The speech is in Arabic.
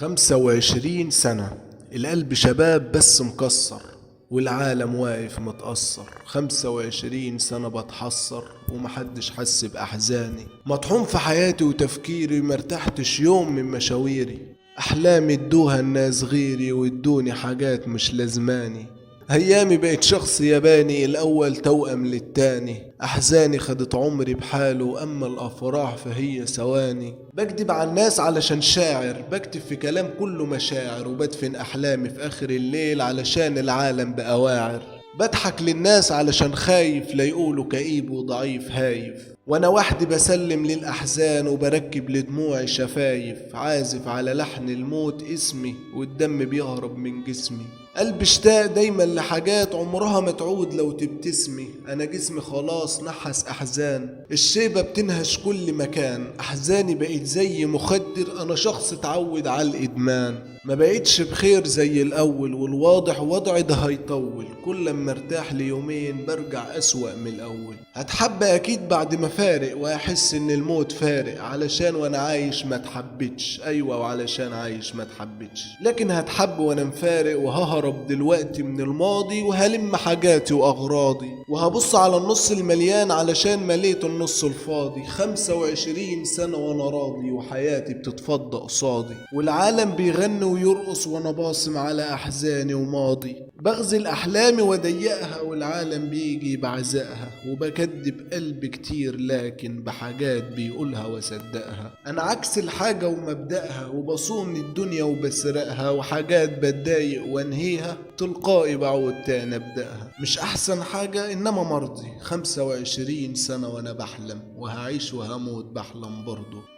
25 سنة. القلب شباب بس مكسر، والعالم واقف متأثر. 25 سنة بتحسر ومحدش حس بأحزاني، مطحون في حياتي وتفكيري، مرتحتش يوم من مشاويري. أحلامي ادوها الناس غيري وادوني حاجات مش لازماني. أيامي بقيت شخص ياباني، الأول توأم للتاني. أحزاني خدت عمري بحاله، أما الأفراح فهي ثواني. بكدب على الناس علشان شاعر، بكتب في كلام كله مشاعر، وبدفن أحلامي في آخر الليل علشان العالم بقى واعر. بضحك للناس علشان خايف لا يقولوا كئيب وضعيف هايف، وانا وحدي بسلم للأحزان وبركب لدموعي شفايف. عازف على لحن الموت اسمي والدم بيهرب من جسمي. قلبي اشتاق دايما لحاجات عمرها ما تعود لو تبتسمي. انا جسمي خلاص نحس احزان، الشيبة بتنهش كل مكان. احزاني بقيت زي مخدر، انا شخص اتعود على الادمان. ما بقيتش بخير زي الاول، والواضح وضعي ده هيطول. كل ما ارتاح ليومين برجع اسوأ من الاول. هتحب اكيد بعد ما فارق، واحس ان الموت فارق. علشان وانا عايش ما اتحبتش، ايوه وعلشان عايش ما اتحبتش. لكن هتحب وانا مفارق، وههرب دلوقتي من الماضي، وهلم حاجاتي واغراضي، وهبص على النص المليان علشان مليت النص الفاضي. 25 سنة وانا راضي، وحياتي بتتفضى قصادي، والعالم بيغني ويرقص وانا باصم على احزاني وماضي. بغزل احلامي واضيقها، والعالم بيجي بعزقها. وبكدب قلبي كتير لكن بحاجات بيقولها واصدقها. انا عكس الحاجة ومبدأها، وبصون الدنيا وبسرقها. وحاجات بتضايق وانهيها، تلقائي بعود تاني ابدأها. مش احسن حاجة انما مرضي. 25 سنة وانا بحلم، وهعيش وهموت بحلم برضه.